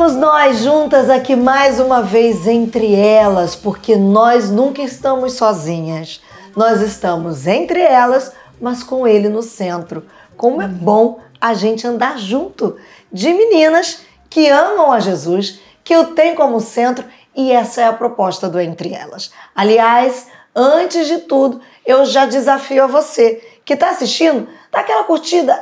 Estamos nós juntas aqui mais uma vez entre elas, porque nós nunca estamos sozinhas. Nós estamos entre elas, mas com ele no centro. Como é bom a gente andar junto de meninas que amam a Jesus, que o têm como centro, e essa é a proposta do Entre Elas. Aliás, antes de tudo, eu já desafio a você que está assistindo, dá aquela curtida,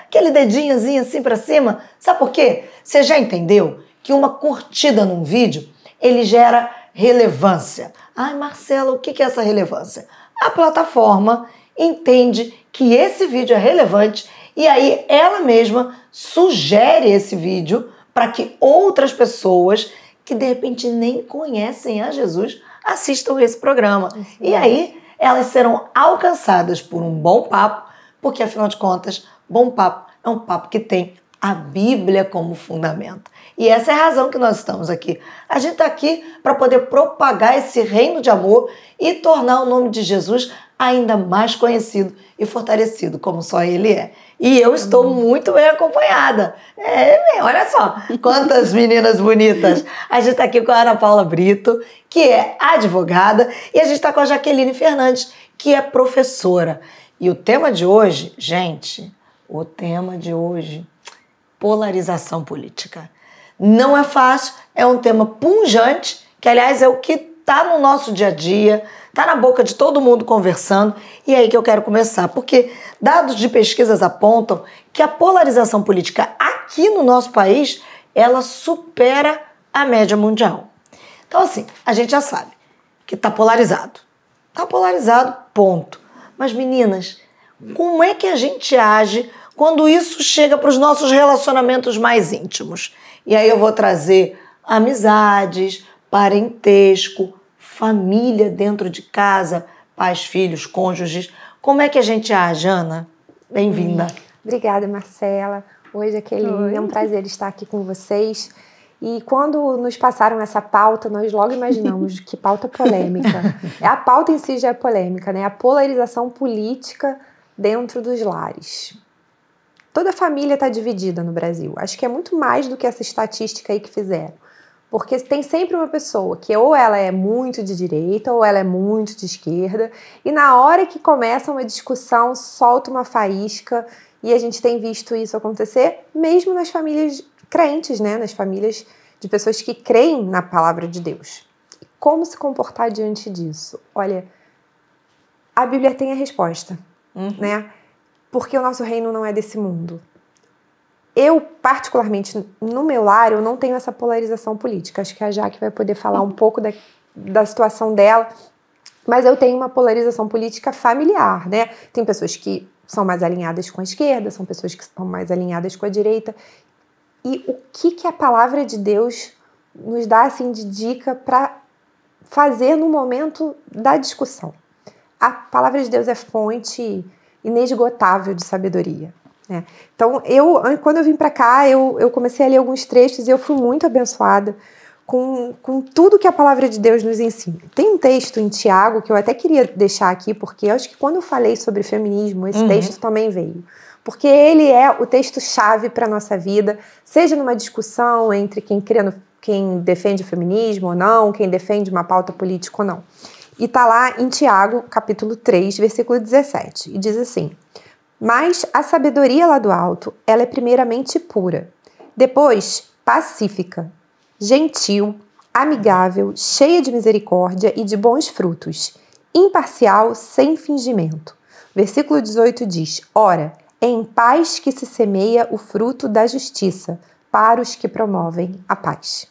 aquele dedinhozinho assim para cima. Sabe por quê? Você já entendeu que uma curtida num vídeo, ele gera relevância. Ai, Marcela, o que é essa relevância? A plataforma entende que esse vídeo é relevante e aí ela mesma sugere esse vídeo para que outras pessoas que de repente nem conhecem a Jesus assistam esse programa. E aí elas serão alcançadas por um bom papo, porque afinal de contas, bom papo é um papo que tem a Bíblia como fundamento. E essa é a razão que nós estamos aqui. A gente está aqui para poder propagar esse reino de amor e tornar o nome de Jesus ainda mais conhecido e fortalecido, como só ele é. E eu estou muito bem acompanhada. Olha só quantas meninas bonitas. A gente está aqui com a Ana Paula Brito, que é advogada, e a gente está com a Jaqueline Fernandes, que é professora. E o tema de hoje, gente, polarização política. Não é fácil, é um tema pungente, que aliás é o que está no nosso dia a dia, está na boca de todo mundo conversando, e é aí que eu quero começar, porque dados de pesquisas apontam que a polarização política aqui no nosso país, ela supera a média mundial. Então assim, a gente já sabe que está polarizado. Está polarizado, ponto. Mas meninas, como é que a gente age quando isso chega para os nossos relacionamentos mais íntimos? E aí eu vou trazer amizades, parentesco, família dentro de casa, pais, filhos, cônjuges. Como é que a gente age, Ana? Bem-vinda. Obrigada, Marcela. Oi, Jaqueline. É um prazer estar aqui com vocês. E quando nos passaram essa pauta, nós logo imaginamos que pauta polêmica. A pauta em si já é polêmica, né? A polarização política dentro dos lares. Toda família está dividida no Brasil. Acho que é muito mais do que essa estatística aí que fizeram. Porque tem sempre uma pessoa que ou ela é muito de direita ou ela é muito de esquerda. E na hora que começa uma discussão, solta uma faísca. E a gente tem visto isso acontecer mesmo nas famílias crentes, né? Nas famílias de pessoas que creem na palavra de Deus. Como se comportar diante disso? Olha, a Bíblia tem a resposta, né? Porque o nosso reino não é desse mundo. Eu, particularmente, no meu lar, eu não tenho essa polarização política. Acho que a Jaque vai poder falar um pouco da situação dela. Mas eu tenho uma polarização política familiar, né? Tem pessoas que são mais alinhadas com a esquerda, são pessoas que são mais alinhadas com a direita. E o que a palavra de Deus nos dá assim, de dica para fazer no momento da discussão? A palavra de Deus é fonte inesgotável de sabedoria. Né? Então, quando eu vim para cá, eu comecei a ler alguns trechos e eu fui muito abençoada com tudo que a palavra de Deus nos ensina. Tem um texto em Tiago que eu até queria deixar aqui, porque eu acho que quando eu falei sobre feminismo, esse texto também veio. Porque ele é o texto-chave para a nossa vida, seja numa discussão entre quem defende o feminismo ou não, quem defende uma pauta política ou não. E está lá em Tiago, capítulo 3, versículo 17, e diz assim: mas a sabedoria lá do alto, ela é primeiramente pura, depois pacífica, gentil, amigável, cheia de misericórdia e de bons frutos, imparcial, sem fingimento. Versículo 18 diz: ora, é em paz que se semeia o fruto da justiça, para os que promovem a paz.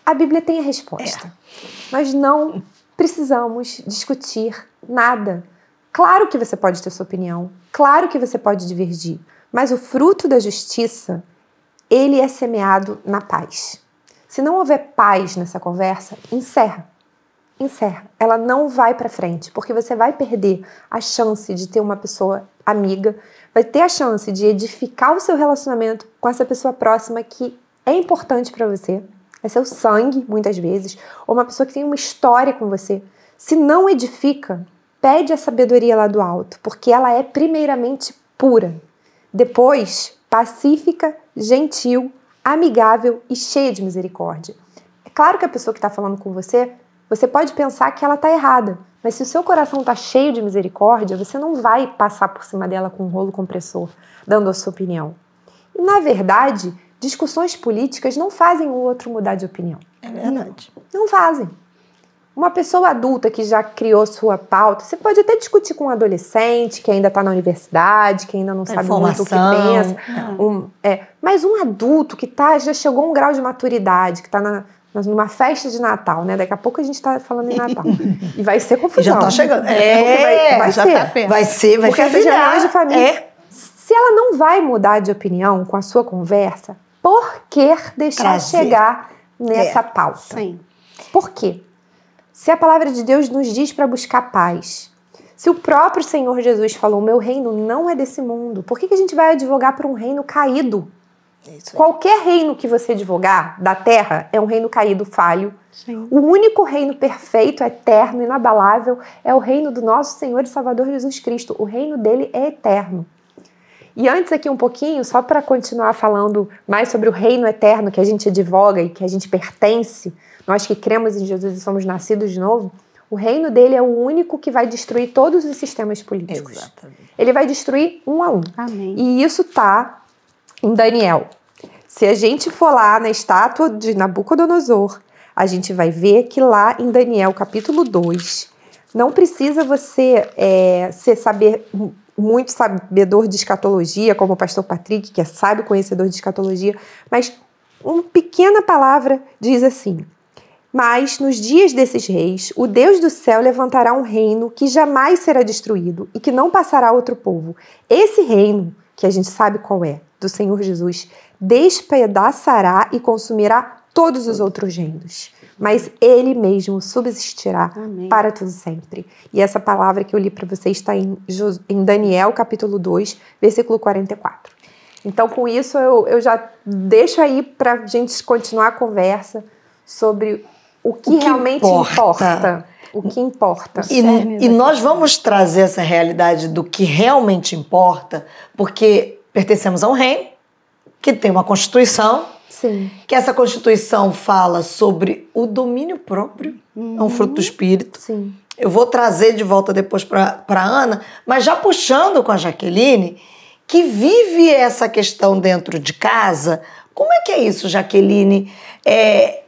A Bíblia tem a resposta. Nós não precisamos discutir nada. Claro que você pode ter sua opinião, claro que você pode divergir, mas o fruto da justiça, ele é semeado na paz. Se não houver paz nessa conversa, encerra. Ela não vai para frente, porque você vai perder a chance de ter uma pessoa amiga, vai ter a chance de edificar o seu relacionamento com essa pessoa próxima que é importante para você, é seu sangue, muitas vezes, ou uma pessoa que tem uma história com você. Se não edifica, pede a sabedoria lá do alto, porque ela é primeiramente pura, depois pacífica, gentil, amigável e cheia de misericórdia. É claro que a pessoa que está falando com você, você pode pensar que ela está errada, mas se o seu coração está cheio de misericórdia, você não vai passar por cima dela com um rolo compressor, dando a sua opinião. E, na verdade, discussões políticas não fazem o outro mudar de opinião. É verdade. Não fazem. Uma pessoa adulta que já criou sua pauta, você pode até discutir com um adolescente que ainda está na universidade, que ainda não sabe muito o que pensa. Mas um adulto que já chegou a um grau de maturidade, que está numa festa de Natal, né? Daqui a pouco a gente está falando em Natal. E vai ser confusão. Já está chegando. Vai ser. Tá perto. Vai ser. Porque essas reuniões de família... Se ela não vai mudar de opinião com a sua conversa, por que deixar chegar nessa pauta? Sim. Por quê? Se a palavra de Deus nos diz para buscar paz, se o próprio Senhor Jesus falou, meu reino não é desse mundo, por que a gente vai advogar por um reino caído? Qualquer reino que você advogar da terra é um reino caído, falho. Sim. O único reino perfeito, eterno, inabalável é o reino do nosso Senhor e Salvador Jesus Cristo. O reino dele é eterno. E antes aqui um pouquinho, só para continuar falando mais sobre o reino eterno que a gente advoga e que a gente pertence, nós que cremos em Jesus e somos nascidos de novo, o reino dele é o único que vai destruir todos os sistemas políticos. Exatamente. Ele vai destruir um a um. Amém. E isso está em Daniel. Se a gente for lá na estátua de Nabucodonosor, a gente vai ver que lá em Daniel, capítulo 2, não precisa você saber muito sabedor de escatologia, como o pastor Patrick, que é sábio conhecedor de escatologia, mas uma pequena palavra diz assim: mas nos dias desses reis, o Deus do céu levantará um reino que jamais será destruído e que não passará a outro povo. Esse reino, que a gente sabe qual é, do Senhor Jesus, despedaçará e consumirá todos os outros reinos. Mas ele mesmo subsistirá para todo sempre. E essa palavra que eu li para vocês está em Daniel, capítulo 2, versículo 44. Então, com isso, eu já deixo aí para a gente continuar a conversa sobre o que realmente importa. O que importa. E nós vamos trazer essa realidade do que realmente importa, porque pertencemos a um reino que tem uma Constituição. Sim. Que essa Constituição fala sobre o domínio próprio, é um fruto do Espírito. Sim. Eu vou trazer de volta depois para Ana, mas já puxando com a Jaqueline, que vive essa questão dentro de casa. Como é que é isso, Jaqueline? É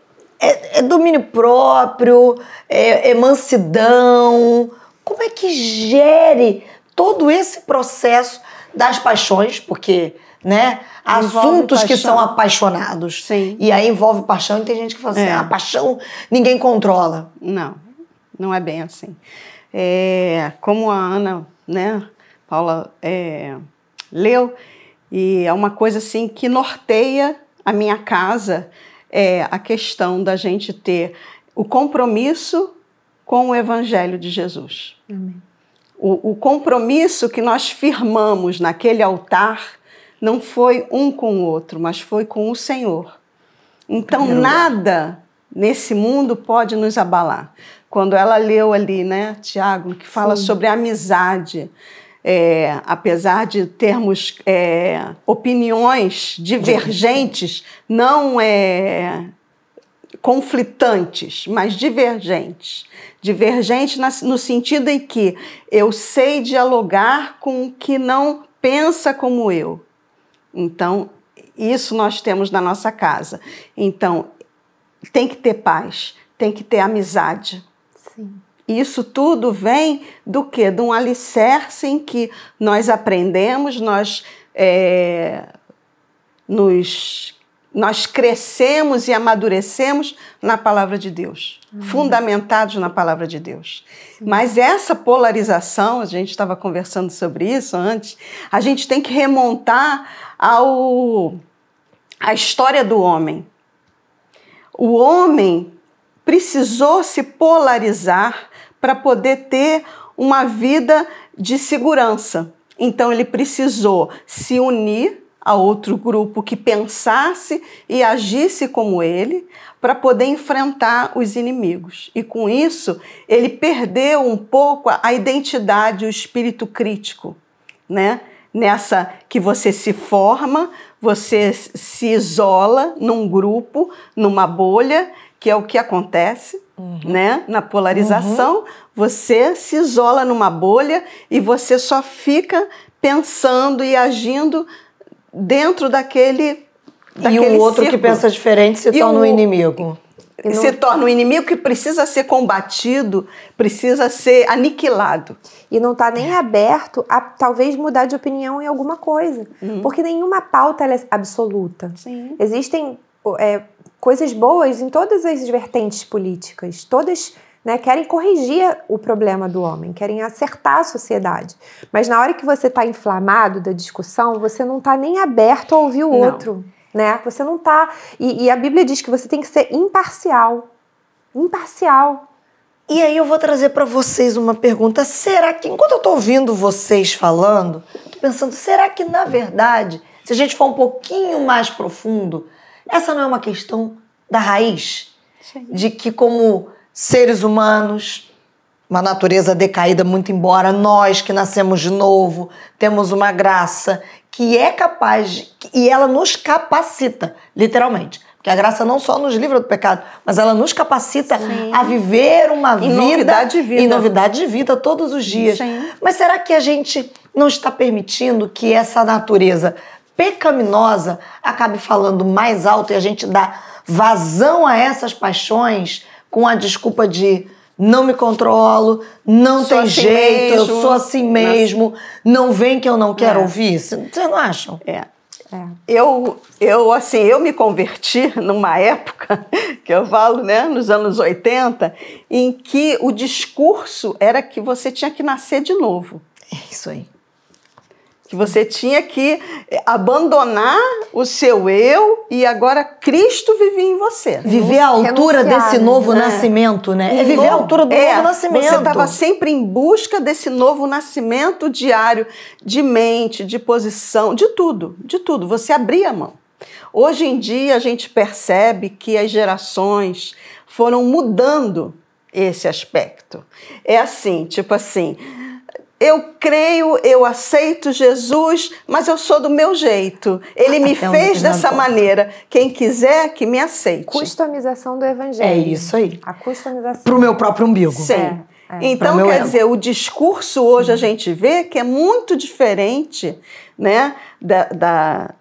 domínio próprio? É mansidão? Como é que gere todo esse processo das paixões? Porque, né, assuntos que são apaixonados. Sim. E aí envolve paixão, e tem gente que fala assim, a paixão ninguém controla. Não é bem assim. Como a Ana, né, Paula leu, e é uma coisa assim que norteia a minha casa, a questão da gente ter o compromisso com o Evangelho de Jesus. Amém. O compromisso que nós firmamos naquele altar não foi um com o outro, mas foi com o Senhor. Então, nada nesse mundo pode nos abalar. Quando ela leu ali, né, Tiago, que fala sobre a amizade, apesar de termos opiniões divergentes, não conflitantes, mas divergentes. Divergentes no sentido em que eu sei dialogar com o que não pensa como eu. Então, isso nós temos na nossa casa. Então, tem que ter paz, tem que ter amizade. Sim. Isso tudo vem do quê? De um alicerce em que nós aprendemos, nós crescemos e amadurecemos na palavra de Deus, fundamentados na palavra de Deus. Sim. Mas essa polarização, a gente estava conversando sobre isso antes, a gente tem que remontar à história do homem. O homem precisou se polarizar para poder ter uma vida de segurança. Então ele precisou se unir a outro grupo que pensasse e agisse como ele, para poder enfrentar os inimigos. E com isso, ele perdeu um pouco a identidade, o espírito crítico, né? nessa que você se forma, você se isola num grupo, numa bolha, que é o que acontece, né? Na polarização, você se isola numa bolha e você só fica pensando e agindo dentro daquele E o outro círculo. que pensa diferente se torna um inimigo. Se torna um inimigo que precisa ser combatido, precisa ser aniquilado. E não está nem aberto a talvez mudar de opinião em alguma coisa. Porque nenhuma pauta ela é absoluta. Sim. Existem coisas boas em todas as vertentes políticas. Todas, né, querem corrigir o problema do homem, querem acertar a sociedade. Mas na hora que você está inflamado da discussão, você não está nem aberto a ouvir o outro. Né? Você não está... E a Bíblia diz que você tem que ser imparcial. Imparcial. E aí eu vou trazer para vocês uma pergunta. Será que, enquanto eu estou ouvindo vocês falando, estou pensando, será que na verdade, se a gente for um pouquinho mais profundo, essa não é uma questão da raiz? Sim. De que como seres humanos, uma natureza decaída, muito embora nós que nascemos de novo, temos uma graça que é capaz, e ela nos capacita, literalmente. Porque a graça não só nos livra do pecado, mas ela nos capacita a viver uma vida em novidade de vida todos os dias. Sim. Mas será que a gente não está permitindo que essa natureza pecaminosa acabe falando mais alto e a gente dá vazão a essas paixões com a desculpa de não me controlo, não tem assim jeito, mesmo. eu sou assim mesmo, não vem que eu não quero ouvir? Vocês não acham? Eu me converti numa época, que eu falo, né, nos anos 80, em que o discurso era que você tinha que nascer de novo. É isso aí. Que você tinha que abandonar o seu eu e agora Cristo vivia em você. Viver à altura desse novo nascimento, né? É viver à altura do novo nascimento. Você estava sempre em busca desse novo nascimento diário, de mente, de posição, de tudo, de tudo. Você abria a mão. Hoje em dia a gente percebe que as gerações foram mudando esse aspecto. É assim, tipo assim... Eu creio, eu aceito Jesus, mas eu sou do meu jeito. Ele me fez dessa maneira. Quem quiser, que me aceite. Customização do evangelho. É isso aí. A customização. Pro meu próprio umbigo. Sim. Então, quer dizer, o discurso hoje a gente vê que é muito diferente, né,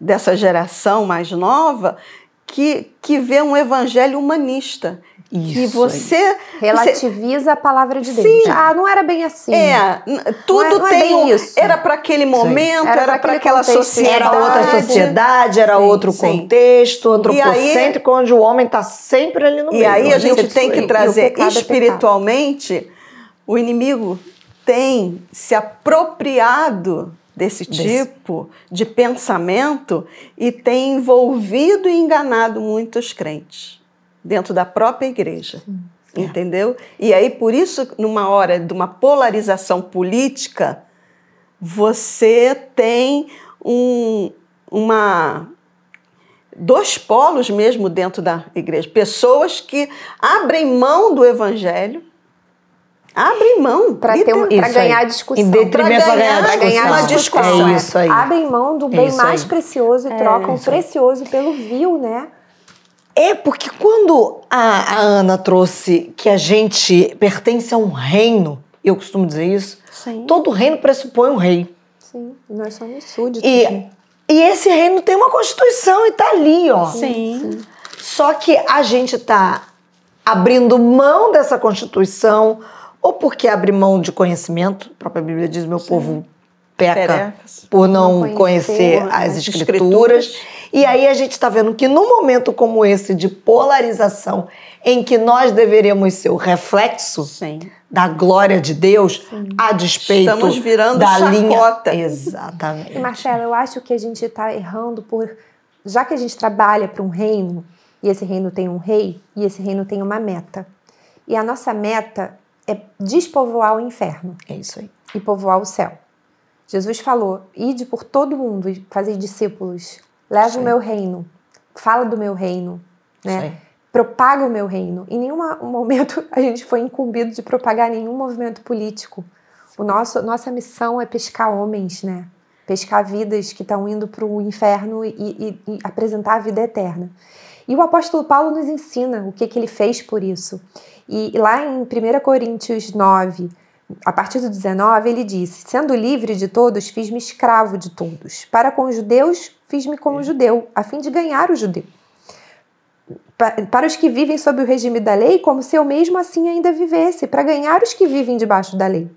dessa geração mais nova que vê um evangelho humanista. Isso que você relativiza a palavra de Deus. Sim. Não era bem assim. Tudo não tem isso. Era para aquele momento, era para aquela sociedade. Era outra sociedade, era outro contexto, antropocêntrico, onde o homem está sempre ali no meio. E aí a gente tem que trazer espiritualmente, o inimigo tem se apropriado desse tipo de pensamento e tem envolvido e enganado muitos crentes dentro da própria igreja, entendeu? E aí, por isso, numa hora de uma polarização política, você tem dois polos mesmo dentro da igreja. Pessoas que abrem mão do evangelho, abrem mão para ganhar discussão. Em detrimento para ganhar uma discussão. É isso aí. Abrem mão do bem mais precioso e trocam o precioso pelo vil, né? É porque quando a Ana trouxe que a gente pertence a um reino, eu costumo dizer isso, todo reino pressupõe um rei. Sim, nós somos súditos. E esse reino tem uma constituição e tá ali, ó. Sim. Só que a gente tá abrindo mão dessa constituição, ou porque abre mão de conhecimento, a própria Bíblia diz, meu povo peca por não conhecer as escrituras. E aí a gente está vendo que num momento como esse de polarização, em que nós deveríamos ser o reflexo da glória de Deus, a despeito estamos virando da chacota. linha. Exatamente. E Marcela, eu acho que a gente está errando já que a gente trabalha para um reino, e esse reino tem um rei, e esse reino tem uma meta. E a nossa meta é despovoar o inferno. É isso aí. E povoar o céu. Jesus falou, ide por todo mundo e fazer discípulos. Leva o meu reino, fala do meu reino, né? Propaga o meu reino. Em nenhum momento a gente foi incumbido de propagar nenhum movimento político. Nossa missão é pescar homens, né? pescar vidas que estão indo para o inferno e apresentar a vida eterna. E o apóstolo Paulo nos ensina o que ele fez por isso. E lá em 1 Coríntios 9, a partir do 19, ele disse: sendo livre de todos, fiz-me escravo de todos. Para com os judeus, fiz-me como judeu, a fim de ganhar o judeu. Para os que vivem sob o regime da lei, como se eu mesmo assim ainda vivesse, para ganhar os que vivem debaixo da lei.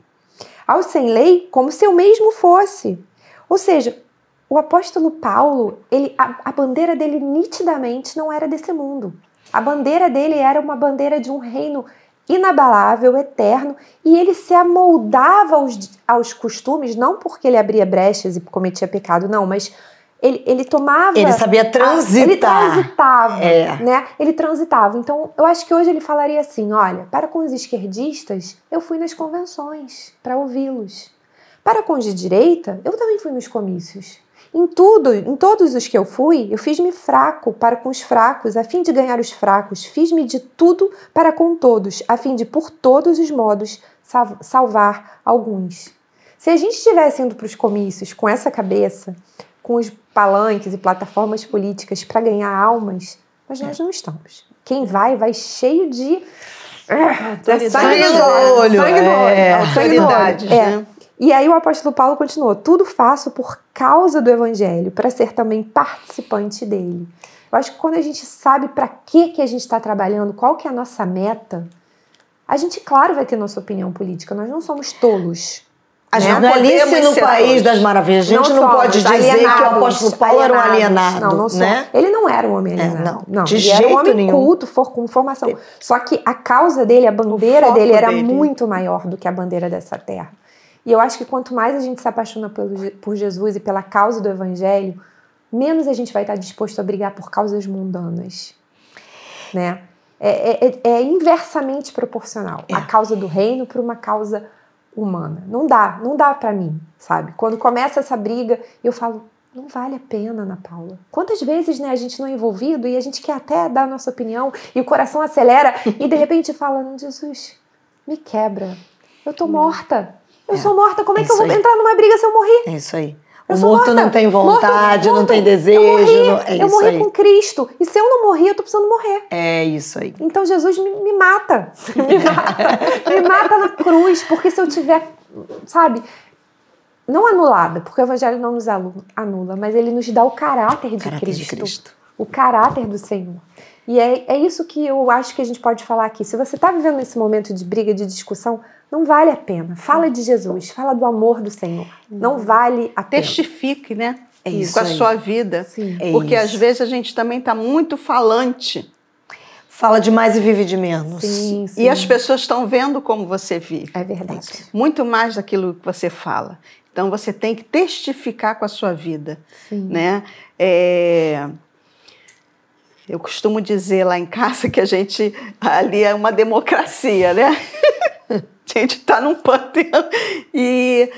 Aos sem lei, como se eu mesmo fosse. Ou seja, o apóstolo Paulo, a bandeira dele nitidamente não era desse mundo. A bandeira dele era uma bandeira de um reino inabalável, eterno, e ele se amoldava aos costumes, não porque ele abria brechas e cometia pecado, não, mas ele tomava... Ele sabia transitar. Ele transitava, né? Ele transitava. Então, eu acho que hoje ele falaria assim, olha, para com os esquerdistas, eu fui nas convenções para ouvi-los. Para com os de direita, eu também fui nos comícios. Em todos os que eu fui, eu fiz-me fraco para com os fracos, a fim de ganhar os fracos. Fiz-me de tudo para com todos, a fim de, por todos os modos, salvar alguns. Se a gente estivesse indo para os comícios com essa cabeça, com os palanques e plataformas políticas para ganhar almas, mas nós não estamos. Quem vai cheio de... sangue no olho. Autoridades, né? E aí o apóstolo Paulo continuou: tudo faço por causa do evangelho, para ser também participante dele. Eu acho que quando a gente sabe para que a gente está trabalhando, qual que é a nossa meta, a gente, claro, vai ter nossa opinião política. Nós não somos tolos. A jornalista no País das Maravilhas, a gente não pode dizer que o apóstolo Paulo era um alienado. Não né? Ele não era um homem alienado. Não, de ele jeito era um homem nenhum. culto, com formação. Só que a causa dele, a bandeira dele era muito maior do que a bandeira dessa terra. E eu acho que quanto mais a gente se apaixona por Jesus e pela causa do evangelho, menos a gente vai estar disposto a brigar por causas mundanas. Né? É inversamente proporcional. A causa do reino para uma causa humana. Não dá para mim, sabe? Quando começa essa briga, eu falo, não vale a pena, Ana Paula. Quantas vezes, né, a gente não é envolvido e a gente quer até dar a nossa opinião e o coração acelera e de repente fala, não, Jesus, me quebra. Eu tô morta. Eu sou morta. Como é que eu vou entrar numa briga se eu morrer? É isso aí. O morto não tem vontade, não tem desejo. Eu morri com Cristo. E se eu não morrer, eu tô precisando morrer. É isso aí. Então Jesus me mata. Me mata na cruz. Porque se eu tiver, sabe, não anulada, porque o evangelho não nos anula, mas ele nos dá o caráter de Cristo. O caráter do Senhor. E é isso que eu acho que a gente pode falar aqui. Se você está vivendo esse momento de briga, de discussão, não vale a pena. Fala de Jesus, fala do amor do Senhor. Não vale a pena. Testifique, né? Isso com a aí. sua vida. Sim. Porque às vezes a gente também está muito falante. Fala demais e vive de menos. Sim. E as pessoas estão vendo como você vive. É verdade. Muito mais daquilo que você fala. Então você tem que testificar com a sua vida. Sim. Né? Eu costumo dizer lá em casa que a gente ali é uma democracia, né? A gente está num panteão. E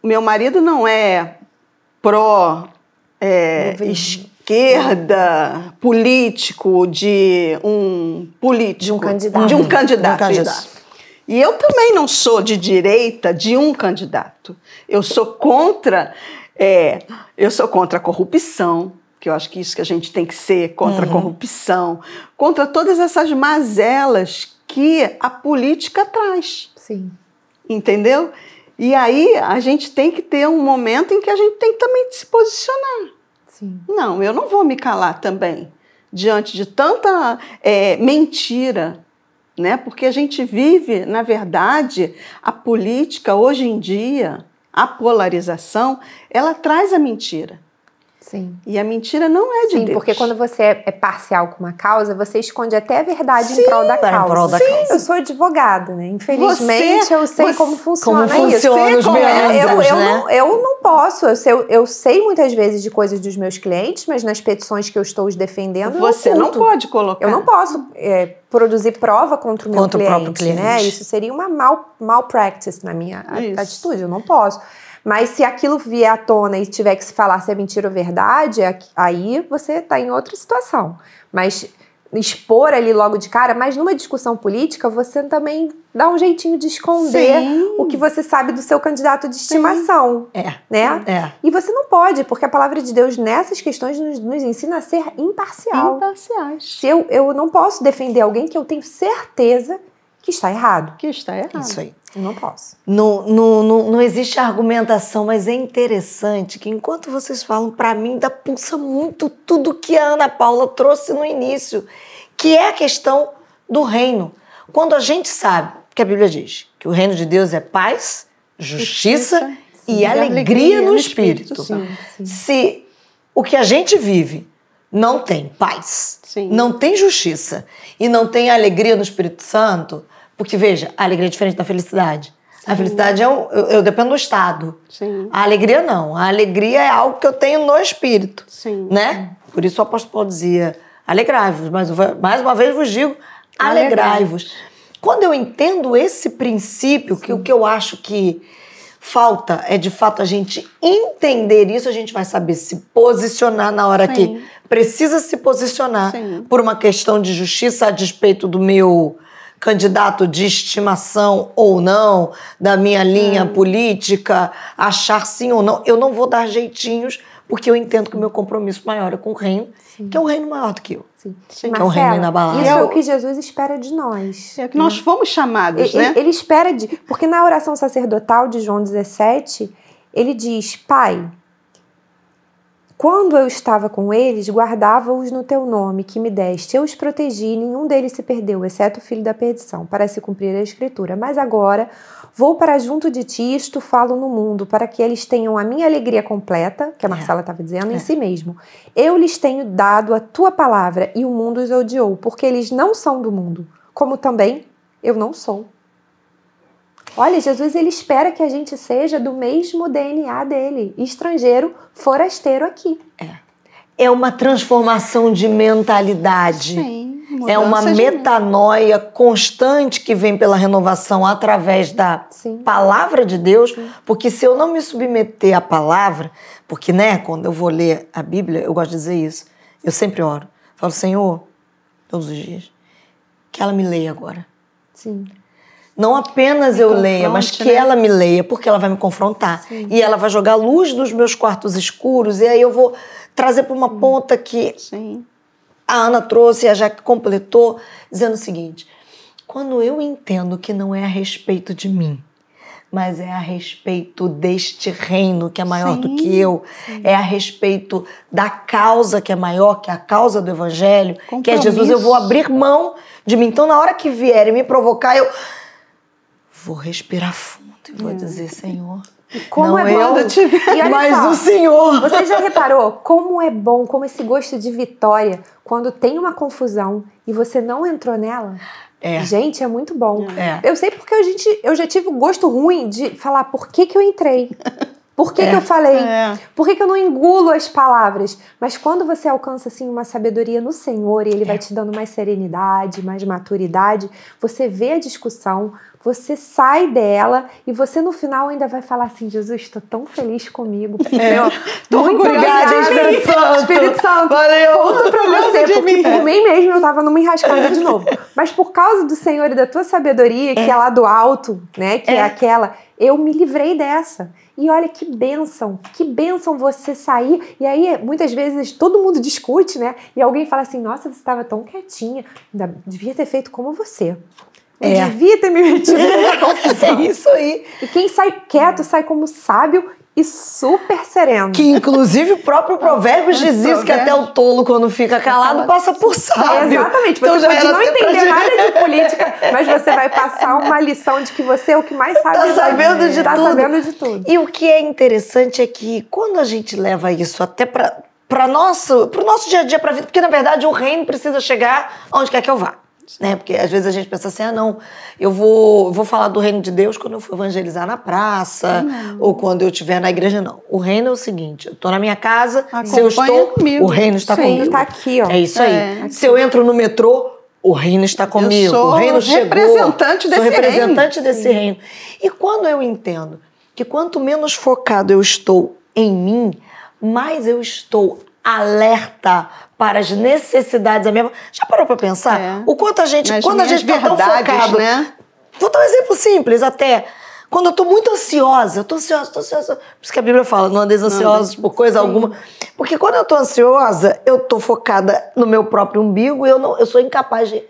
meu marido não é esquerda, político, de um candidato. De um candidato. E eu também não sou de direita de um candidato. Eu sou contra a corrupção, que eu acho que isso que a gente tem que ser, contra a corrupção, contra todas essas mazelas que a política traz. Sim. Entendeu? E aí a gente tem que ter um momento em que a gente tem que também se posicionar. Sim. Não, eu não vou me calar também diante de tanta mentira, né? Porque a gente vive, na verdade, a política hoje em dia, a polarização, ela traz a mentira. Sim. E a mentira não é de Deus. Sim, porque quando você é parcial com uma causa, você esconde até a verdade em prol da causa. Eu sou advogada, né? Infelizmente, eu sei como funciona isso. Como funciona os meandros, né? Eu não posso. Eu sei muitas vezes de coisas dos meus clientes, mas nas petições que eu estou os defendendo, você não pode colocar. Eu não posso produzir prova contra o meu cliente, né? Isso seria uma malpractice na minha atitude. Eu não posso. Mas se aquilo vier à tona e tiver que se falar se é mentira ou verdade, aí você está em outra situação. Mas expor ali logo de cara, mas numa discussão política você também dá um jeitinho de esconder o que você sabe do seu candidato de estimação. Né? E você não pode, porque a palavra de Deus nessas questões nos ensina a ser imparcial. Imparciais. Se eu não posso defender alguém que eu tenho certeza que está errado. Isso aí. Eu não posso. Não existe argumentação, mas é interessante que enquanto vocês falam, para mim, dá pulsa muito tudo que a Ana Paula trouxe no início, que é a questão do reino. Quando a gente sabe que a Bíblia diz que o reino de Deus é paz, justiça e alegria no Espírito. Se o que a gente vive não tem paz, não tem justiça e não tem alegria no Espírito Santo, porque, veja, a alegria é diferente da felicidade. A felicidade eu dependo do estado. A alegria não. A alegria é algo que eu tenho no espírito. Né? Por isso o apóstolo Paulo dizia, alegrai-vos. Mas mais uma vez vos digo, alegrai-vos. Quando eu entendo esse princípio, que o que eu acho que falta é, de fato, a gente entender isso, a gente vai saber se posicionar na hora que precisa se posicionar por uma questão de justiça a despeito do meu candidato de estimação ou não, da minha linha política, achar sim ou não. Eu não vou dar jeitinhos, porque eu entendo que o meu compromisso maior é com o reino, que é um reino maior do que eu. Que é um reino inabalável. Isso é o que Jesus espera de nós. É o que nós fomos chamados, né? Ele espera porque na oração sacerdotal de João 17, ele diz, Pai, quando eu estava com eles, guardava-os no teu nome, que me deste. Eu os protegi, nenhum deles se perdeu, exceto o filho da perdição, para se cumprir a Escritura. Mas agora vou para junto de ti, isto falo no mundo, para que eles tenham a minha alegria completa, que a Marcela estava dizendo, em si mesmo. Eu lhes tenho dado a tua palavra, e o mundo os odiou, porque eles não são do mundo, como também eu não sou. Olha, Jesus, ele espera que a gente seja do mesmo DNA dele, estrangeiro, forasteiro aqui. É uma transformação de mentalidade. É uma metanoia constante que vem pela renovação através da palavra de Deus, porque se eu não me submeter à palavra, porque, né, quando eu vou ler a Bíblia, eu gosto de dizer isso, eu sempre oro, falo, Senhor, todos os dias, que ela me leia agora. Não apenas eu leia, mas que ela me leia, porque ela vai me confrontar. E ela vai jogar luz nos meus quartos escuros, e aí eu vou trazer para uma ponta que a Ana trouxe e a Jaque completou, dizendo o seguinte, quando eu entendo que não é a respeito de mim, mas é a respeito deste reino que é maior do que eu, é a respeito da causa que é maior, que é a causa do Evangelho, que é Jesus, eu vou abrir mão de mim. Então, na hora que vierem me provocar, eu vou respirar fundo e vou dizer, Senhor, como não é bom. Mas o Senhor. Você já reparou como é bom, como esse gosto de vitória, quando tem uma confusão e você não entrou nela? Gente, é muito bom. Eu sei porque eu já tive o gosto ruim de falar por que eu entrei. Por que eu falei? Por que eu não engulo as palavras? Mas quando você alcança assim, uma sabedoria no Senhor e Ele vai te dando mais serenidade, mais maturidade, você vê a discussão, você sai dela e você no final ainda vai falar assim, Jesus, estou tão feliz comigo. Muito obrigada, Espírito Santo. Valeu. Conta pra você, porque por mim mesmo eu estava numa enrascada de novo. Mas por causa do Senhor e da tua sabedoria, que é lá do alto, né? Que é aquela, eu me livrei dessa. E olha que bênção você sair. E aí, muitas vezes, todo mundo discute, né? E alguém fala assim, nossa, você estava tão quietinha. Ainda devia ter feito como você. Eu devia ter me metido nessa confusão. É isso aí. E quem sai quieto, sai como sábio e super sereno. Que, inclusive, o próprio Provérbios diz isso, que até o tolo, quando fica calado, passa por sábio. Exatamente. Você pode não entender nada de política, mas você vai passar uma lição de que você é o que mais sabe. Tá sabendo de tudo. tudo. E o que é interessante é que, quando a gente leva isso até pro nosso dia a dia, pra vida, porque, na verdade, o reino precisa chegar onde quer que eu vá. Né? Porque às vezes a gente pensa assim, eu vou falar do reino de Deus quando eu for evangelizar na praça, ou quando eu estiver na igreja, não. O reino é o seguinte, eu estou na minha casa, se eu estou, comigo. O reino está comigo. Está aqui, ó. É isso aí. Se eu entro no metrô, o reino está comigo. Eu sou o reino chegou. Sou representante desse reino. E quando eu entendo que quanto menos focado eu estou em mim, mais eu estou alerta para as necessidades da minha... Já parou para pensar? O quanto a gente... Quando a gente está tão focado... Né? Vou dar um exemplo simples até. Quando eu estou muito ansiosa, Por isso que a Bíblia fala, não andeis ansiosos por coisa alguma. Porque quando eu estou ansiosa, eu estou focada no meu próprio umbigo e eu sou incapaz de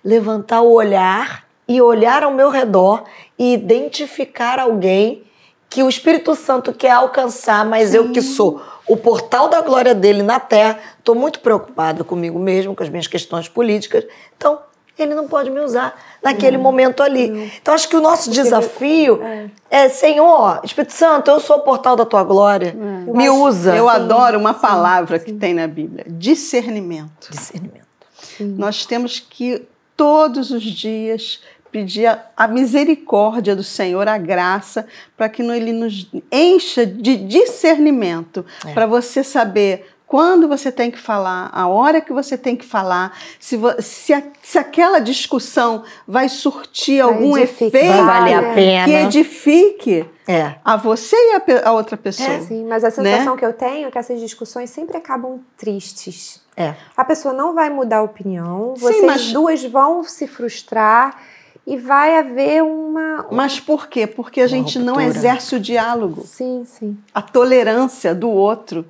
levantar o olhar e olhar ao meu redor e identificar alguém que o Espírito Santo quer alcançar, mas eu que sou o portal da glória dele na terra, estou muito preocupada comigo mesmo, com as minhas questões políticas. Então, ele não pode me usar naquele momento ali. Então, acho que o nosso desafio é, Senhor, Espírito Santo, eu sou o portal da tua glória, me usa. Eu adoro uma palavra que tem na Bíblia, discernimento. Discernimento. Nós temos que, todos os dias, pedir a misericórdia do Senhor, a graça, para que Ele nos encha de discernimento, para você saber quando você tem que falar, a hora que você tem que falar, se aquela discussão vai surtir algum efeito vai valer a pena, que edifique a você e a outra pessoa. Sim, mas a sensação que eu tenho é que essas discussões sempre acabam tristes. A pessoa não vai mudar a opinião, vocês duas vão se frustrar e vai haver uma... Mas por quê? Porque a gente não exerce o diálogo. Sim. A tolerância do outro.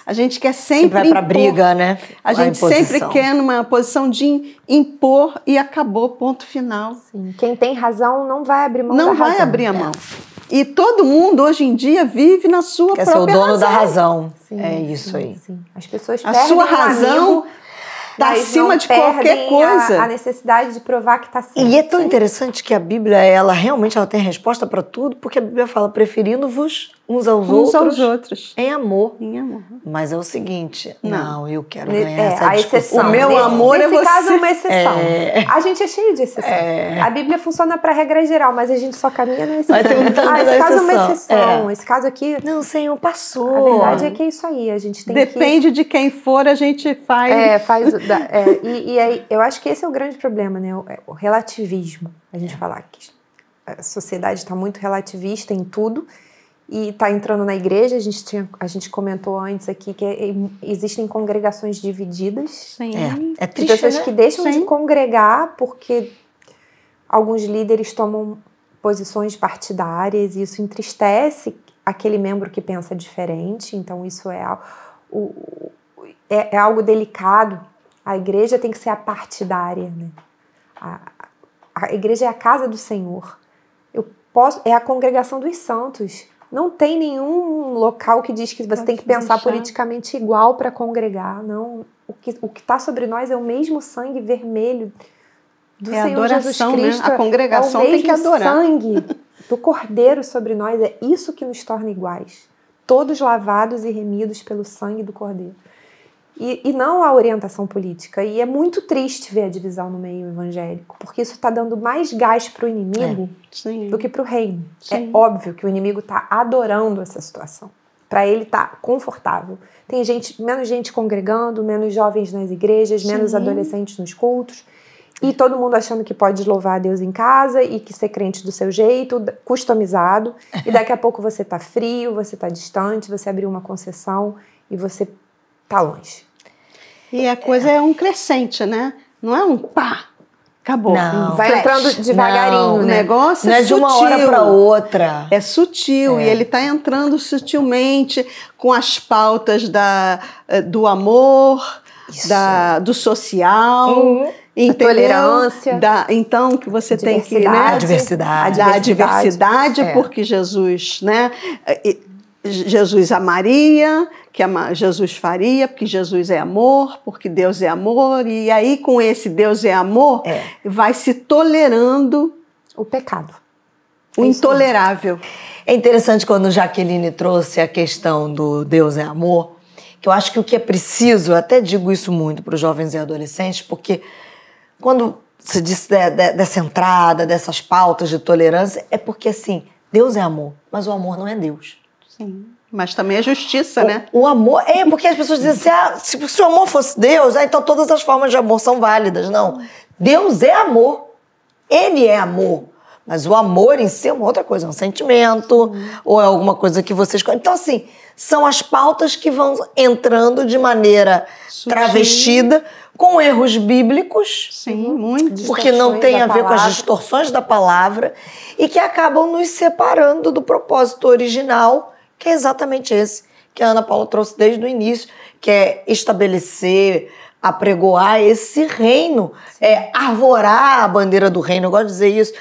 A gente quer sempre vai para briga, né? A gente sempre quer numa posição de impor e acabou, ponto final. Sim. Quem tem razão não vai abrir mão da razão. Não vai abrir a mão. E todo mundo, hoje em dia, vive na sua própria razão. Quer ser o dono da razão. É isso aí. Sim. As pessoas perdem a sua razão está acima de qualquer coisa. A necessidade de provar que está certo. E é tão interessante que a Bíblia, ela tem resposta para tudo, porque a Bíblia fala, preferindo-vos uns aos outros em amor. Mas é o seguinte, não, eu quero ganhar essa discussão. O meu amor é você. Nesse caso, é uma exceção. A gente é cheio de exceção. A Bíblia funciona para regra geral, mas a gente só caminha na exceção. Esse caso é uma exceção. Esse caso aqui... Não, Senhor, passou. A verdade é que é isso aí. A gente tem Depende de quem for, a gente faz... E aí, eu acho que esse é o grande problema, né? O relativismo. A gente falar que a sociedade está muito relativista em tudo e está entrando na igreja. A gente comentou antes aqui que existem congregações divididas. Sim. É triste, de pessoas que deixam de congregar porque alguns líderes tomam posições partidárias e isso entristece aquele membro que pensa diferente. Então, isso é algo delicado. A igreja tem que ser apartidária, né? A igreja é a casa do Senhor. É a congregação dos santos. Não tem nenhum local que diz que você tem que pensar politicamente igual para congregar. Não. O que está sobre nós é o mesmo sangue vermelho do Senhor Jesus Cristo. Né? A congregação tem que adorar. O sangue do Cordeiro sobre nós é isso que nos torna iguais. Todos lavados e remidos pelo sangue do Cordeiro. E não a orientação política. E é muito triste ver a divisão no meio evangélico, porque isso está dando mais gás para o inimigo do que para o reino. É óbvio que o inimigo está adorando essa situação. Para ele está confortável. Tem menos gente congregando, menos jovens nas igrejas, menos adolescentes nos cultos. E todo mundo achando que pode louvar a Deus em casa e que ser crente do seu jeito, customizado. E daqui a pouco você está frio, você está distante, você abriu uma concessão e você está longe. E a coisa é um crescente, né? Não é um pá, acabou. Não, vai entrando devagarinho, o negócio não é de uma hora para outra. É sutil, e ele está entrando sutilmente com as pautas do amor, do social, da tolerância. Então, que você tem que... A diversidade, porque Jesus, né? Jesus amaria, que Jesus faria, porque Jesus é amor, porque Deus é amor, e aí com esse Deus é amor, vai se tolerando o pecado, o intolerável. É interessante quando Jaqueline trouxe a questão do Deus é amor, que eu acho que o que é preciso, eu até digo isso muito para os jovens e adolescentes, porque quando se diz dessa entrada, dessas pautas de tolerância, é porque assim, Deus é amor, mas o amor não é Deus. Sim, mas também é justiça, né? O amor... porque as pessoas dizem assim, se o amor fosse Deus, então todas as formas de amor são válidas. Não. Deus é amor. Ele é amor. Mas o amor em si é uma outra coisa, é um sentimento, ou é alguma coisa que vocês... Então, assim, são as pautas que vão entrando de maneira travestida, com erros bíblicos. Sim, muito. Porque não tem a ver com as distorções da palavra e que acabam nos separando do propósito original, que é exatamente esse que a Ana Paula trouxe desde o início, que é estabelecer, apregoar esse reino, arvorar a bandeira do reino. Eu gosto de dizer isso.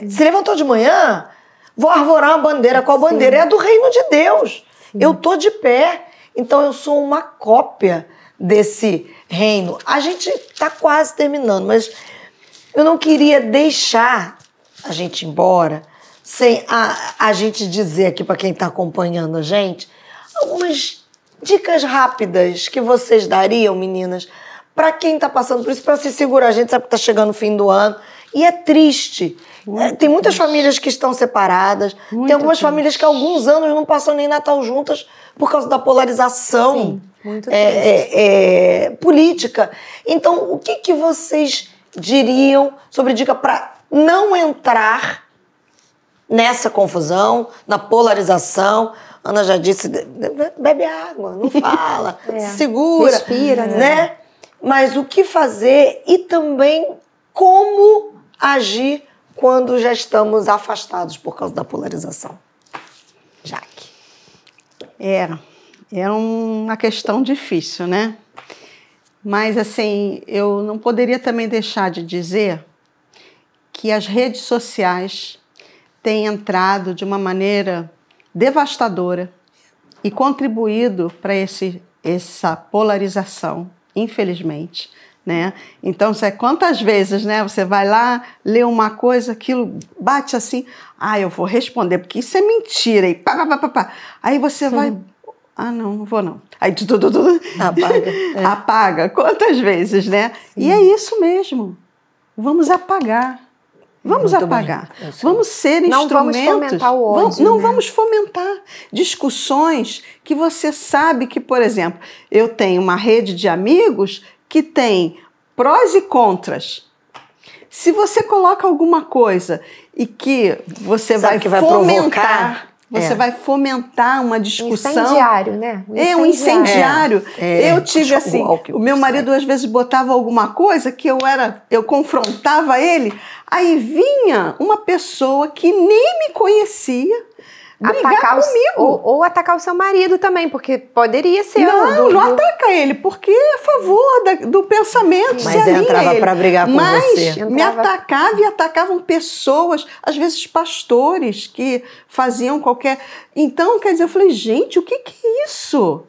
Se levantou de manhã, vou arvorar uma bandeira. Qual bandeira? É a do reino de Deus. Eu tô de pé, então eu sou uma cópia desse reino. A gente está quase terminando, mas eu não queria deixar a gente ir embora sem a gente dizer aqui para quem está acompanhando a gente algumas dicas rápidas que vocês dariam, meninas, para quem está passando por isso, para se segurar. A gente sabe que está chegando o fim do ano e é triste. Tem muitas famílias que estão separadas, tem algumas famílias que há alguns anos não passam nem Natal juntas por causa da polarização. Sim, muito política. Então, o que vocês diriam sobre dica para não entrar nessa confusão, na polarização? Ana já disse, bebe água, não fala, se segura. Respira, né? Mas o que fazer e também como agir quando já estamos afastados por causa da polarização? Jaque. É uma questão difícil, né? Mas, assim, eu não poderia também deixar de dizer que as redes sociais têm entrado de uma maneira devastadora e contribuído para essa polarização, infelizmente, né? Então, quantas vezes, né, você vai lá, lê uma coisa, aquilo bate assim, eu vou responder, porque isso é mentira, e pá. Aí você vai... não vou não. Aí apaga. Apaga. Quantas vezes, né? Sim. E é isso mesmo. Vamos apagar. Vamos apagar. Vamos ser instrumentos. Não vamos fomentar o ódio. Não vamos fomentar discussões que você sabe que, por exemplo, eu tenho uma rede de amigos que tem prós e contras. Se você coloca alguma coisa e que você vai fomentar... Você vai fomentar uma discussão. Incendiário, né? Um incendiário. Eu tive assim, o meu marido às vezes botava alguma coisa que eu confrontava ele, aí vinha uma pessoa que nem me conhecia brigar comigo. Ou atacar o seu marido também, porque poderia ser. Não ataca ele, porque é a favor do pensamento. Mas entrava para brigar com você. Me atacava e atacavam pessoas, às vezes pastores, que faziam qualquer... Então, quer dizer, eu falei, gente, o que é isso?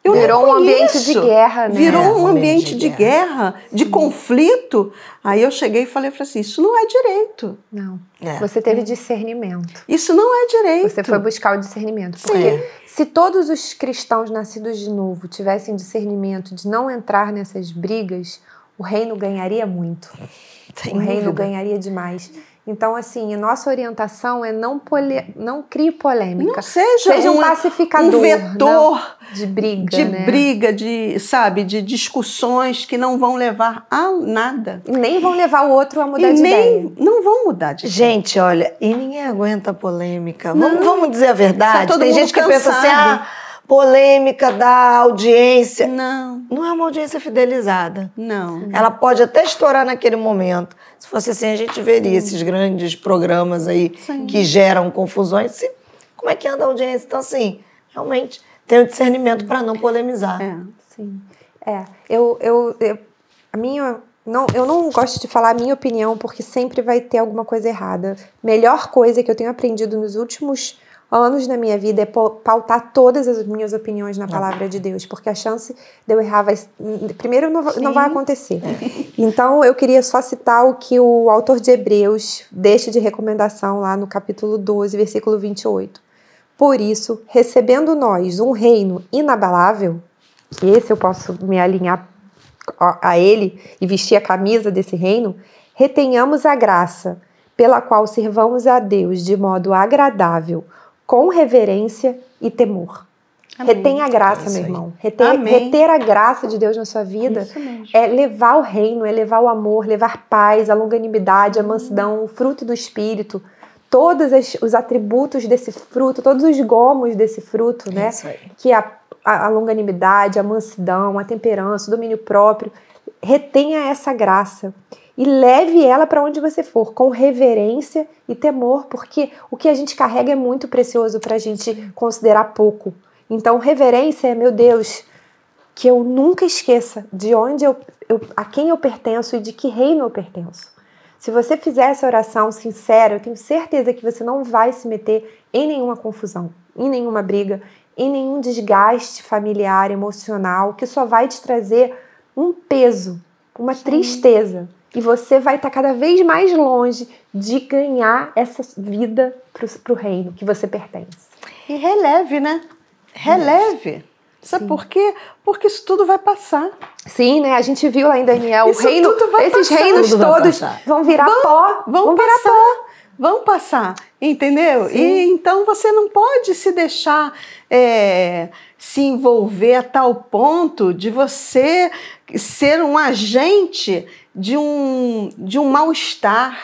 Virou um ambiente de guerra, né? Virou um ambiente de guerra, de conflito. Aí eu cheguei e falei assim, isso não é direito. Não. Você teve discernimento. Isso não é direito. Você foi buscar o discernimento. Porque se todos os cristãos nascidos de novo tivessem discernimento de não entrar nessas brigas, o reino ganharia muito. O reino ganharia demais. Então, assim, a nossa orientação é não crie polêmica. Não seja um pacificador. Um vetor de briga, de discussões que não vão levar a nada. E nem vão levar o outro a mudar de ideia. Não vão mudar de ideia. Gente, olha, e ninguém aguenta polêmica. Vamos dizer a verdade? Tem gente que pensa assim, polêmica da audiência. Não é uma audiência fidelizada. Não. Ela pode até estourar naquele momento. Se fosse assim, a gente veria esses grandes programas aí que geram confusões. Como é que anda a audiência? Então, assim, realmente tem o discernimento para não polemizar. Eu não gosto de falar a minha opinião, porque sempre vai ter alguma coisa errada. Melhor coisa que eu tenho aprendido nos últimos anos na minha vida é pautar todas as minhas opiniões na palavra de Deus, porque a chance de eu errar primeiro não vai acontecer. Então eu queria só citar o que o autor de Hebreus deixa de recomendação lá no capítulo 12, versículo 28. Por isso, recebendo nós um reino inabalável, que esse eu posso me alinhar a ele e vestir a camisa desse reino, retenhamos a graça pela qual servamos a Deus de modo agradável, com reverência e temor. Retenha a graça, meu irmão. Reter a graça de Deus na sua vida é levar o reino, é levar o amor, levar paz, a longanimidade, a mansidão, o fruto do Espírito, todos os atributos desse fruto, todos os gomos desse fruto, né? Que é a longanimidade, a mansidão, a temperança, o domínio próprio. Retenha essa graça e leve ela para onde você for, com reverência e temor, porque o que a gente carrega é muito precioso para a gente considerar pouco. Então, reverência é, meu Deus, que eu nunca esqueça de onde a quem eu pertenço e de que reino eu pertenço. Se você fizer essa oração sincera, eu tenho certeza que você não vai se meter em nenhuma confusão, em nenhuma briga, em nenhum desgaste familiar, emocional, que só vai te trazer um peso, uma tristeza. E você vai estar cada vez mais longe de ganhar essa vida para o reino que você pertence. E releve, né? Releve. Sabe por quê? Porque isso tudo vai passar. Sim, né? A gente viu lá em Daniel, esses reinos todos vão virar pó. Vão passar, entendeu? Sim. E então você não pode se deixar se envolver a tal ponto de você ser um agente de um mal-estar,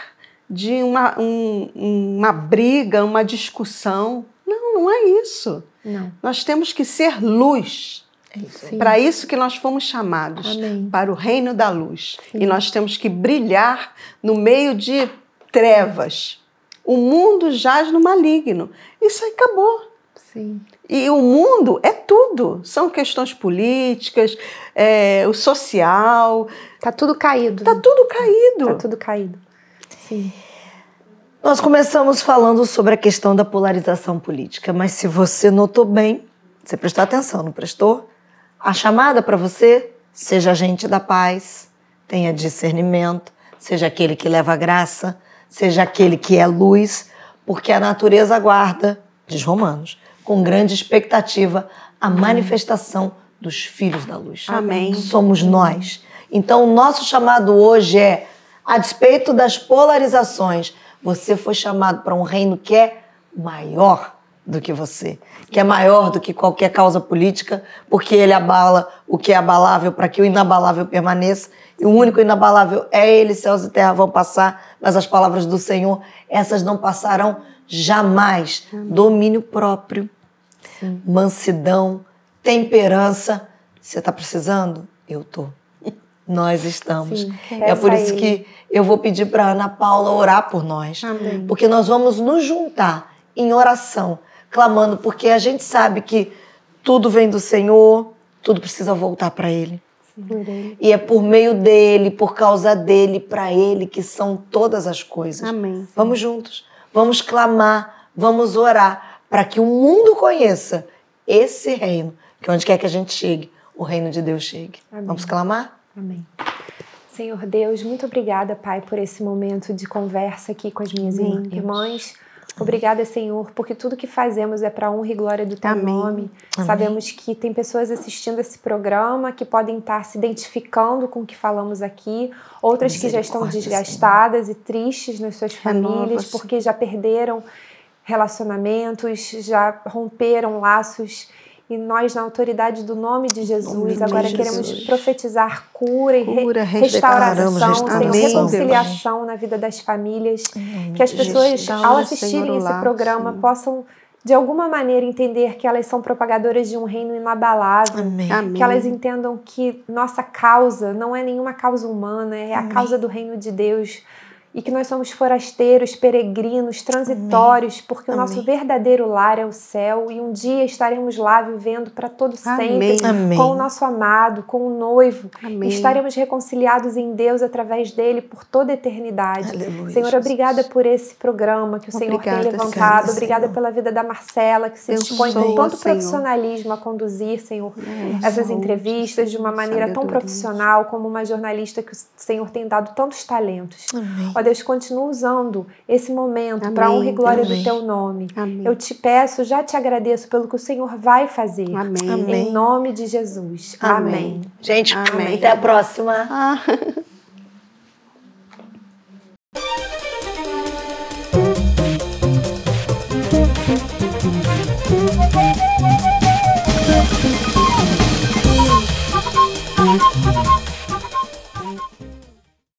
de uma briga, uma discussão. Não é isso. Não. Nós temos que ser luz. Para isso que nós fomos chamados. Amém. Para o reino da luz. Sim. E nós temos que brilhar no meio de trevas. O mundo jaz no maligno. Isso aí acabou. Sim. E o mundo é tudo. São questões políticas, o social. Tá tudo caído. Tá tudo caído. Tá tudo caído. Sim. Nós começamos falando sobre a questão da polarização política, mas se você notou bem, você prestou atenção, não prestou? A chamada para você, seja agente da paz, tenha discernimento, seja aquele que leva a graça, seja aquele que é luz, porque a natureza aguarda, diz Romanos, com grande expectativa, a manifestação dos filhos da luz. Amém. Somos nós. Então, o nosso chamado hoje é, a despeito das polarizações, você foi chamado para um reino que é maior do que você, que é maior do que qualquer causa política, porque ele abala o que é abalável para que o inabalável permaneça, e o único inabalável é ele, céus e terra vão passar, mas as palavras do Senhor, essas não passarão jamais. Domínio próprio, mansidão, temperança. Você está precisando? Eu estou. Nós estamos. Sim, é por isso que eu vou pedir para Ana Paula orar por nós. Amém. Porque nós vamos nos juntar em oração, clamando, porque a gente sabe que tudo vem do Senhor, tudo precisa voltar para Ele. E é por meio dEle, por causa dEle, para Ele que são todas as coisas. Amém. Vamos juntos, vamos clamar, vamos orar, para que o mundo conheça esse reino, que onde quer que a gente chegue, o reino de Deus chegue. Amém. Vamos clamar? Amém. Senhor Deus, muito obrigada, Pai, por esse momento de conversa aqui com as minhas irmãs. Obrigada, Senhor, porque tudo que fazemos é para a honra e glória do Teu nome. Amém. Sabemos que tem pessoas assistindo esse programa que podem estar se identificando com o que falamos aqui, outras que já estão desgastadas, Senhor, e tristes nas suas famílias, porque já perderam relacionamentos, já romperam laços. E nós, na autoridade do nome de Jesus, agora queremos profetizar cura e restauração, Senhor, reconciliação na vida das famílias. Que as pessoas, ao assistirem esse programa, possam, de alguma maneira, entender que elas são propagadoras de um reino inabalável. Que elas entendam que nossa causa não é nenhuma causa humana, é a causa do reino de Deus. E que nós somos forasteiros, peregrinos, transitórios, porque o nosso verdadeiro lar é o céu, e um dia estaremos lá vivendo para todo sempre, com o nosso amado, com o noivo, e estaremos reconciliados em Deus através dele por toda a eternidade. Aleluia, Senhor, obrigada por esse programa que o Senhor tem levantado, obrigada pela vida da Marcela, que se dispõe com tanto profissionalismo a conduzir, Senhor, essas entrevistas de uma maneira tão profissional, como uma jornalista que o Senhor tem dado tantos talentos. Ó Deus, continua usando esse momento para a honra e glória do Teu nome. Eu te peço, já te agradeço pelo que o Senhor vai fazer. Em nome de Jesus. Amém. Gente, até a próxima.